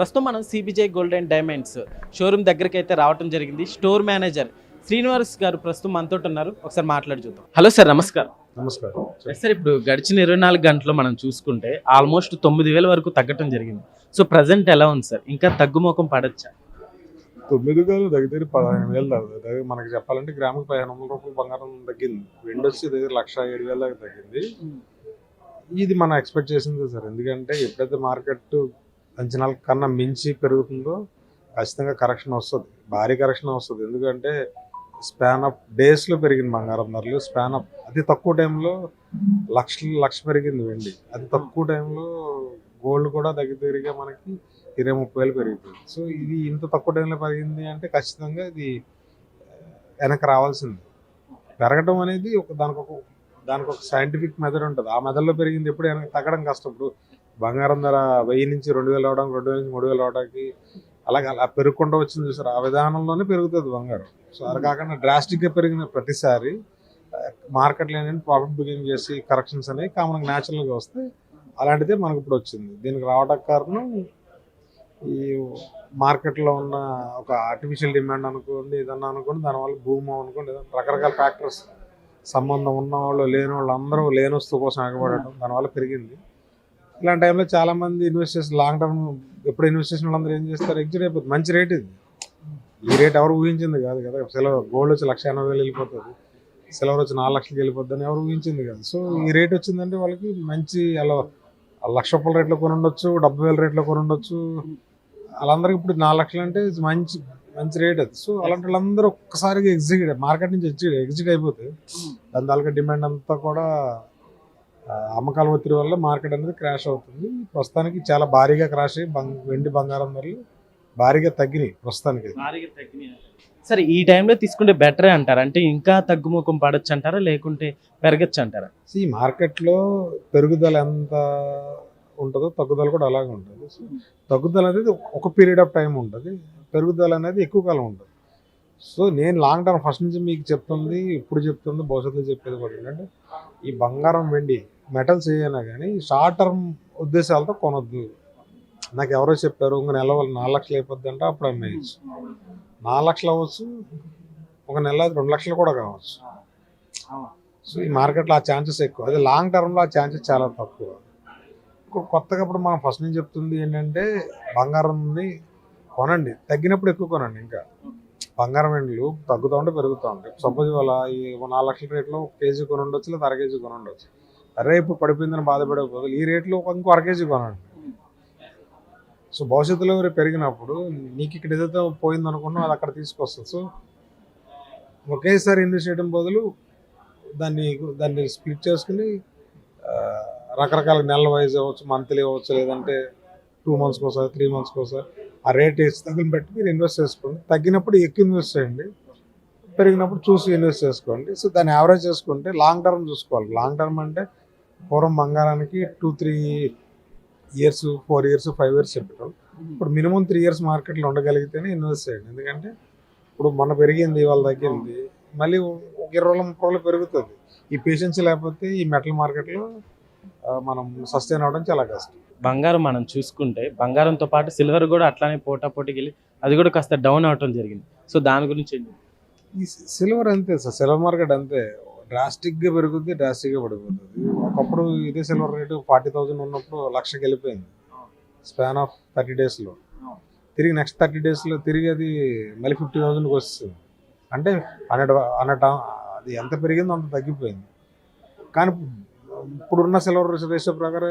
ప్రస్తుతం మనం CBJ gold and diamonds showroom దగ్గరికి అయితే రావడం జరిగింది. స్టోర్ మేనేజర్ శ్రీనివాస్ గారు ప్రస్తుతం మనతో ఉన్నారు. ఒకసారి మాట్లాడి చూద్దాం. హలో సార్, నమస్కారం. నమస్కారం. సార్, ఇప్పుడు గడిచిన 24 గంటలు మనం చూసుకుంటే ఆల్మోస్ట్ 9,000 వరకు తగ్గటం జరిగింది. సో ప్రజెంట్ ఎలా ఉంది సార్? ఇంకా తగ్గుముఖం పడచ్చా? 9 వేలు దగ్గర 15,000 తగ్గుతుంది. మనకి చెప్పాలంటే గ్రాముకి 1,500 రూపాయలు బంగారం తగ్గింది. వెండి వచ్చి దగ్గర 1,07,000 దాకా తగ్గింది. ఇది మనం ఎక్స్పెక్ట్ చేసింది సార్. ఎందుకంటే ఎప్పుడైతే మార్కెట్ అంచనాల కన్నా మించి పెరుగుతుందో ఖచ్చితంగా కరెక్షన్ వస్తుంది, భారీ కరెక్షన్ వస్తుంది. ఎందుకంటే స్పాన్ ఆఫ్ డేస్లో పెరిగింది బంగారం ధరలు. స్పాన్ ఆఫ్ అతి తక్కువ టైంలో లక్ష పెరిగింది వెండి. అతి తక్కువ టైంలో గోల్డ్ కూడా దగ్గరగా మనకి 20-30 వేలు పెరిగిపోయింది. సో ఇది ఇంత తక్కువ టైంలో పెరిగింది అంటే ఖచ్చితంగా ఇది వెనక్కి రావాల్సింది. పెరగడం అనేది దానికి ఒక సైంటిఫిక్ మెథడ్ ఉంటుంది. ఆ మెథడ్లో పెరిగింది ఎప్పుడు వెనక్కి తగ్గడం కష్టం. ఇప్పుడు బంగారం ధర 1000 నుంచి 2,000 అవడానికి, 2,000 నుంచి 3,000 అవడానికి అలాగే అలా పెరుగుకుంటూ వచ్చింది చూసారు. ఆ విధానంలోనే పెరుగుతుంది బంగారం. సో అది కాకుండా డ్రాస్టిక్గా పెరిగిన ప్రతిసారి మార్కెట్లో ఏంటంటే ప్రాఫిట్ బుకింగ్ చేసి కరెక్షన్స్ అనేవి కామన్గా న్యాచురల్గా వస్తాయి. అలాంటిదే మనకు ఇప్పుడు వచ్చింది. దీనికి రావడానికి కారణం ఈ మార్కెట్లో ఉన్న ఒక ఆర్టిఫిషియల్ డిమాండ్ అనుకోండి, ఏదన్నా అనుకోండి, దానివల్ల భూమి అనుకోండి, రకరకాల ఫ్యాక్టర్స్, సంబంధం ఉన్న వాళ్ళు లేని వాళ్ళు అందరూ లేని వస్తువు కోసం ఎగబడటం, దానివల్ల పెరిగింది. ఇలాంటి టైంలో చాలామంది ఇన్వెస్టర్స్ లాంగ్ టర్మ్ ఎప్పుడు ఇన్వెస్ట్ చేసిన వాళ్ళందరూ ఏం చేస్తారు, ఎగ్జిట్ అయిపోతుంది. మంచి రేట్ ఇది. ఈ రేట్ ఎవరు ఊహించింది కాదు కదా. గోల్డ్ వచ్చి 1,80,000 వెళ్ళిపోతుంది, సిల్వర్ వచ్చి 4 లక్షలకి వెళ్ళిపోద్ది అని ఎవరు ఊహించింది కాదు. సో ఈ రేట్ వచ్చిందంటే వాళ్ళకి మంచి అలా 1,00,000 రూపాయల రేట్లో కొని ఉండొచ్చు, 70,000 రేట్లో కొని ఉండొచ్చు. వాళ్ళందరికీ ఇప్పుడు 4 లక్షలు అంటే మంచి రేట్ అది. సో అలాంటి వాళ్ళందరూ ఒక్కసారిగా మార్కెట్ నుంచి ఎగ్జిట్ అయిపోతే దాని తాలూకా డిమాండ్ అంతా కూడా అమ్మకాల ఒత్తిడి వల్ల మార్కెట్ అనేది క్రాష్ అవుతుంది. ప్రస్తుతానికి చాలా భారీగా క్రాష్ అయ్యి వెండి బంగారం ధరలు భారీగా తగ్గినాయి ప్రస్తుతానికి. సరే, ఈ టైంలో తీసుకుంటే బెటరే అంటారా? అంటే ఇంకా తగ్గుముఖం పడచ్చు అంటారా, లేకుంటే పెరగచ్చు అంటారా? ఈ మార్కెట్లో పెరుగుదల ఎంత ఉంటుందో తగ్గుదల కూడా అలాగే ఉంటుంది. సో తగ్గుదల అనేది ఒక పీరియడ్ ఆఫ్ టైం ఉంటుంది, పెరుగుదల అనేది ఎక్కువ కాలం ఉంటుంది. సో నేను లాంగ్ టర్మ్ ఫస్ట్ నుంచి మీకు చెప్తుంది, ఇప్పుడు చెప్తుంది, భవిష్యత్తులో చెప్పేది కూడా ఏంటంటే ఈ బంగారం వెండి మెటల్స్ ఏదైనా కానీ షార్ట్ టర్మ్ ఉద్దేశాలతో కొనొద్దు. నాకు ఎవరో చెప్పారు ఇంక నెల 4 లక్షలు అయిపోద్ది అంటే అప్పుడు అమ్మేయచ్చు. 4 లక్షలు అవ్వచ్చు, ఒక నెల 2 లక్షలు కూడా కావచ్చు. సో ఈ మార్కెట్లో ఆ ఛాన్సెస్ ఎక్కువ. అదే లాంగ్ టర్మ్లో ఆ ఛాన్సెస్ చాలా తక్కువ. కొత్తగా ఇప్పుడు మనం ఫస్ట్ నుంచి చెప్తుంది ఏంటంటే బంగారంని కొనండి, తగ్గినప్పుడు ఎక్కువ కొనండి. ఇంకా బంగారం వెండిలు తగ్గుతూ ఉంటే పెరుగుతూ ఉంటాయి. సపోజ్ ఇవాళ ఈ 4 లక్షల రేట్లో 1 కేజీ కొని ఉండొచ్చు, లేదా 1/2 కేజీ కొని ఉండొచ్చు. అరే ఇప్పుడు పడిపోయిందని బాధపడకపోతే ఈ రేట్లో ఇంకో 1/2 కేజీ కొనండి. సో భవిష్యత్తులో పెరిగినప్పుడు నీకు ఇక్కడ ఏదైతే పోయింది అనుకున్నా అది అక్కడ తీసుకొస్తుంది. సో ఒకేసారి ఇన్వెస్ట్ చేయడం బదులు దాన్ని స్ప్లిట్ చేసుకుని రకరకాల నెలల వైజ్ అవ్వచ్చు, మంత్లీ అవ్వచ్చు, లేదంటే 2 మంత్స్కి ఒకసారి, 3 మంత్స్కి ఒకసారి ఆ రేట్ వేసి తగిన బట్టి మీరు ఇన్వెస్ట్ చేసుకోండి. తగ్గినప్పుడు ఎక్కువ ఇన్వెస్ట్ చేయండి, పెరిగినప్పుడు చూసి ఇన్వెస్ట్ చేసుకోండి. సో దాన్ని యావరేజ్ చేసుకుంటే లాంగ్ టర్మ్ చూసుకోవాలి. లాంగ్ టర్మ్ అంటే పూర్వం బంగారానికి 2-3 ఇయర్స్, 4 ఇయర్స్, 5 ఇయర్స్ చెప్పారు. ఇప్పుడు మినిమం 3 ఇయర్స్ మార్కెట్లో ఉండగలిగితేనే ఇన్వెస్ట్ చేయండి. ఎందుకంటే ఇప్పుడు మన పెరిగింది, ఇవాళ తగ్గింది, మళ్ళీ 20-30 రోజులు పెరుగుతుంది. ఈ పేషెన్స్ లేకపోతే ఈ మెటల్ మార్కెట్లో మనం సస్టైన్ అవ్వడం చాలా కష్టం. బంగారం మనం చూసుకుంటే బంగారంతో పాటు సిల్వర్ కూడా అట్లానే పోటాపోటీకి వెళ్ళి అది కూడా కాస్త డౌన్ అవటం జరిగింది. సో దాని గురించి ఈ సిల్వర్ అంతే సార్, సిల్వర్ మార్కెట్ అంతే, డ్రాస్టిక్గా పెరుగుద్ది, డ్రాస్టిక్గా పడిపోతుంది. ఒకప్పుడు ఇదే సిల్వర్ రేటు 40,000 ఉన్నప్పుడు 1,00,000కి వెళ్ళిపోయింది స్పాన్ ఆఫ్ 30 డేస్లో. తిరిగి నెక్స్ట్ 30 డేస్లో తిరిగి అది మళ్ళీ 50,000కి వస్తుంది. అంటే 100 అది ఎంత పెరిగిందో అంత తగ్గిపోయింది. కానీ ఇప్పుడున్న సిల్వర్ రేషియో ప్రకారం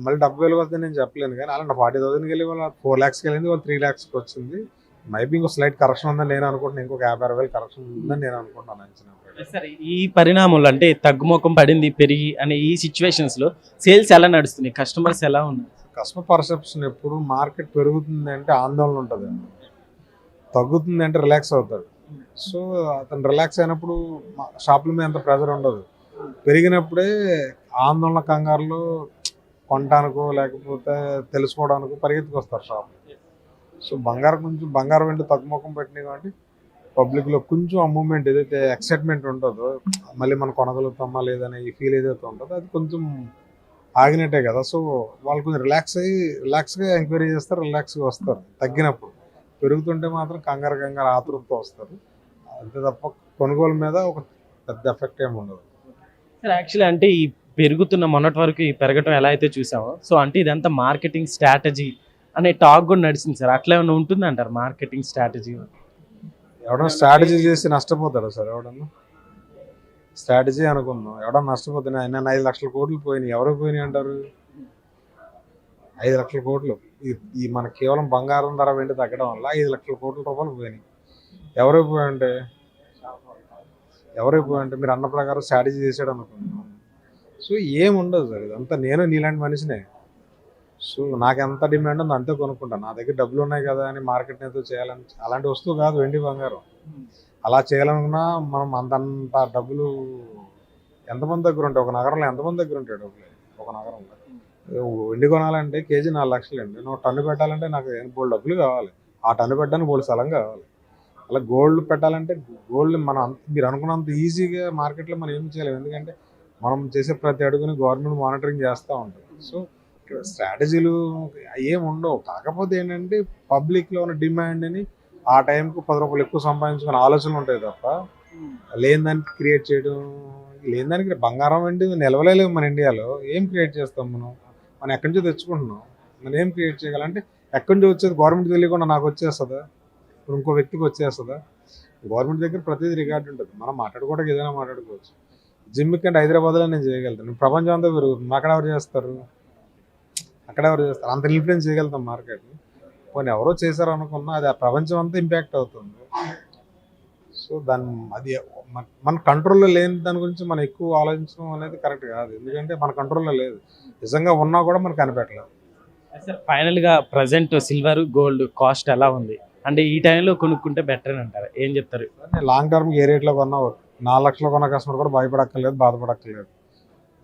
మళ్ళీ 70,000 వస్తుంది నేను చెప్పలేను. కానీ అలాంటి 40,000కి వెళ్ళి వాళ్ళ 4 lakhsకి వెళ్ళింది, వాళ్ళు 3 lakhsకి వచ్చింది. మైబీ ఇంకో స్లైట్ కరెక్షన్ ఉందని నేను అనుకుంటున్నాను, ఇంకొక 50,000 కరెక్షన్ ఉందని నేను అనుకుంటున్నాను అంచనా. సరే, ఈ పరిణామంలో అంటే తగ్గుముఖం పడింది, పెరిగి అనే ఈ సిచ్యువేషన్స్ లో సేల్స్ ఎలా నడుస్తుంది, కస్టమర్స్ ఎలా ఉన్నారు? కస్టమర్ పర్సెప్షన్ ఎప్పుడు మార్కెట్ పెరుగుతుంది అంటే ఆందోళన ఉంటుంది, తగ్గుతుంది అంటే రిలాక్స్ అవుతాడు. సో అతను రిలాక్స్ అయినప్పుడు షాపుల మీద అంత ప్రెజర్ ఉండదు. పెరిగినప్పుడే ఆందోళన, కంగారులో కొనడానికో లేకపోతే తెలుసుకోవడానికో పరిగెత్తుకొస్తారు షాప్. సో బంగారం వెండి తగ్గుముఖం పెట్టినాయి కాబట్టి పబ్లిక్లో కొంచెం ఆ మూమెంట్ ఏదైతే ఎక్సైట్మెంట్ ఉంటుందో, మళ్ళీ మనం కొనగలుగుతామా లేదనే ఈ ఫీల్ ఏదైతే ఉంటుందో అది కొంచెం ఆగినట్టే కదా. సో వాళ్ళు కొంచెం రిలాక్స్గా ఎంక్వైరీ చేస్తారు, రిలాక్స్గా వస్తారు. తగ్గినప్పుడు పెరుగుతుంటే మాత్రం కంగారు ఆతృతతో వస్తారు. అంతే తప్ప కొనుగోలు మీద ఒక పెద్ద ఎఫెక్ట్ ఏమి ఉండదు. సార్ యాక్చువల్లీ అంటే ఈ పెరుగుతున్న మొన్నటి వరకు ఈ పెరగటం ఎలా అయితే చూసామో, సో అంటే ఇదంతా మార్కెటింగ్ స్ట్రాటజీ అనే టాక్ కూడా నడిచింది సార్. అట్లా ఏమైనా ఉంటుందంటారు మార్కెటింగ్ స్ట్రాటజీ? ఎవడన్నా స్ట్రాటజీ చేసి నష్టపోతాడా సార్? ఎవడన్నా స్ట్రాటజీ అనుకుందాం, ఎవడన్నా నష్టపోతున్నా ఆయన 5 లక్షల కోట్లు పోయినాయి. ఎవరు పోయినాయి అంటారు? 5 లక్షల కోట్లు ఈ మన కేవలం బంగారం ధర వెండి తగ్గడం వల్ల 5 లక్షల కోట్ల రూపాయలు పోయినాయి. ఎవరైపోయాయంటే మీరు అన్న ప్రకారం స్ట్రాటజీ చేసాడు అనుకుంటున్నాం. సో ఏముండదు సార్, ఇదంతా నేను నీలాంటి మనిషినే. సో నాకు ఎంత డిమాండ్ ఉందో అంతే కొనుక్కుంటాను. నా దగ్గర డబ్బులు ఉన్నాయి కదా అని మార్కెట్ ఏదో చేయాలని అలాంటి వస్తువు కాదు వెండి బంగారం. అలా చేయాలనుకున్నా మనం అంతంత డబ్బులు ఎంతమంది దగ్గర ఉంటాయి? ఒక నగరంలో ఎంతమంది దగ్గర ఉంటాయి డబ్బులు? ఒక నగరంలో వెండి కొనాలంటే కేజీ 4 లక్షలు అండి. నువ్వు టన్ను పెట్టాలంటే నాకు బోల్డ్ డబ్బులు కావాలి. ఆ టన్ను పెట్టడానికి బోల్డ్ స్థలం కావాలి. అలా గోల్డ్ పెట్టాలంటే గోల్డ్ మీరు అనుకున్నంత ఈజీగా మార్కెట్లో మనం ఏం చేయలేము. ఎందుకంటే మనం చేసే ప్రతి అడుగుని గవర్నమెంట్ మానిటరింగ్ చేస్తూ ఉంటుంది. సో స్ట్రాటజీలు ఏమి ఉండవు. కాకపోతే ఏంటంటే పబ్లిక్లో ఉన్న డిమాండ్ని ఆ టైంకు 10 రూపాయలు ఎక్కువ సంపాదించుకునే ఆలోచనలు ఉంటాయి తప్ప లేని దానికి క్రియేట్ చేయడం, లేని దానికి బంగారం వెండి నిలవలేము మన ఇండియాలో. ఏం క్రియేట్ చేస్తాం మనం ఎక్కడి నుంచో తెచ్చుకుంటున్నాం. మనం ఏం క్రియేట్ చేయగలంటే ఎక్కడి నుంచి వచ్చేది గవర్నమెంట్ తెలియకుండా నాకు వచ్చేస్తుందా? ఇప్పుడు ఇంకో వ్యక్తికి వచ్చేస్తుందా? గవర్నమెంట్ దగ్గర ప్రతిదీ రికార్డు ఉంటుంది. మనం మాట్లాడుకోవడానికి ఏదైనా మాట్లాడుకోవచ్చు. జిమ్ కంటే హైదరాబాద్లో నేను చేయగలుగుతాను. ప్రపంచం అంతా పెరుగుతుంది. అక్కడ ఎవరు చేస్తారు? అంత ఇన్ఫ్లుయెన్స్ చేయగలుగుతాం మార్కెట్ని. కొన్ని ఎవరో చేశారు అనుకున్నా అది ఆ ప్రపంచం అంతా ఇంపాక్ట్ అవుతుంది. సో అది మన కంట్రోల్లో లేని దాని గురించి మనం ఎక్కువ ఆలోచించడం అనేది కరెక్ట్ కాదు. ఎందుకంటే మన కంట్రోల్లో లేదు. నిజంగా ఉన్నా కూడా మనకు కనిపెట్టలేదు. సార్ ఫైనల్గా ప్రజెంట్ సిల్వర్ గోల్డ్ కాస్ట్ ఎలా ఉంది అంటే ఈ టైంలో కొనుక్కుంటే బెటర్ అని అంటారు? ఏం చెప్తారు? లాంగ్ టర్మ్ ఏ రేట్లో కొన్నా 4 లక్షలు కొన్న కస్టమర్ కూడా భయపడక్కర్లేదు, బాధపడక్కర్లేదు.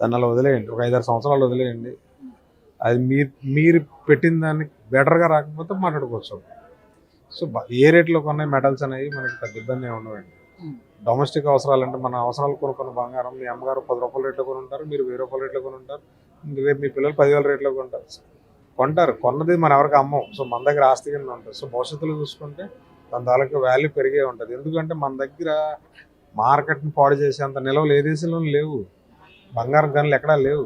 దాన్ని అలా వదిలేయండి. ఒక 5-6 సంవత్సరాలు వదిలేయండి. అది మీరు పెట్టిన దానికి బెటర్గా రాకపోతే మాట్లాడుకోవచ్చు. సో ఏ రేట్లో కొన్నాయి మెటల్స్ అనేవి మనకి పెద్ద ఇబ్బంది ఏమి ఉండవండి. డొమెస్టిక్ అవసరాలు అంటే మన అవసరాలు కొనుక్కున్న బంగారం మీ అమ్మగారు 10 రూపాయల రేట్లో కొని ఉంటారు, మీరు 1000 రూపాయల రేట్లో కొని ఉంటారు, రేపు మీ పిల్లలు 10,000 రేట్లో కొంటారు. కొన్నది మనం ఎవరికి అమ్మం. సో మన దగ్గర ఆస్తి కింద ఉంటుంది. సో భవిష్యత్తులో చూసుకుంటే దాని తాలూకు వాల్యూ పెరిగే ఉంటుంది. ఎందుకంటే మన దగ్గర మార్కెట్ని పాడు చేసేంత నిల్వలు ఏ దేశంలోనూ లేవు. బంగారం గనులు ఎక్కడా లేవు.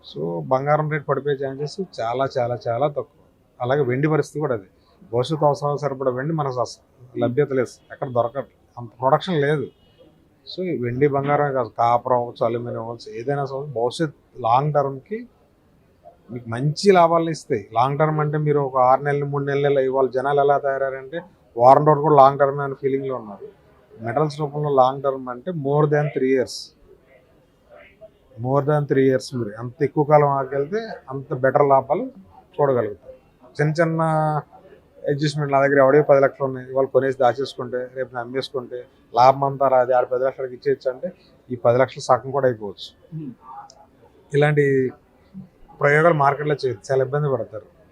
సో బంగారం రేట్ పడిపోయే ఛాన్సెస్ చాలా చాలా చాలా తక్కువ. అలాగే వెండి పరిస్థితి కూడా అది. భవిష్యత్తు అవసరాలు సరిపడా వెండి మనకు లభ్యత లేదు, ఎక్కడ దొరకదు, అంత ప్రొడక్షన్ లేదు. సో వెండి బంగారమే కాదు, కాపర్ అవ్వచ్చు, అల్యూమినియం అవ్వచ్చు, ఏదైనా సరే భవిష్యత్ లాంగ్ టర్మ్కి మీకు మంచి లాభాలను ఇస్తాయి. లాంగ్ టర్మ్ అంటే మీరు ఒక 6 నెలలు 3 నెలలు ఇవాళ జనాలు ఎలా తయారంటే వారం రోజులు కూడా లాంగ్ టర్మ్ అనే ఫీలింగ్లో ఉన్నారు. మెటల్స్ రూపంలో లాంగ్ టర్మ్ అంటే మోర్ దాన్ 3 ఇయర్స్. మీరు ఎంత ఎక్కువ కాలం ఆకెళ్తే అంత బెటర్ లాభాలు చూడగలుగుతారు. చిన్న అడ్జస్ట్మెంట్ నా దగ్గర ఎవడే 10 లక్షలు ఉన్నాయి వాళ్ళు కొనేసి దాచేసుకుంటే రేపు అమ్మేసుకుంటే లాభం అంతా రాదు, 10 లక్షలకి ఇచ్చేయచ్చు అంటే ఈ 10 లక్షలు సగం కూడా అయిపోవచ్చు. ఇలాంటి ప్రయోగాలు మార్కెట్లో చేయొచ్చు, చాలా ఇబ్బంది పడతారు.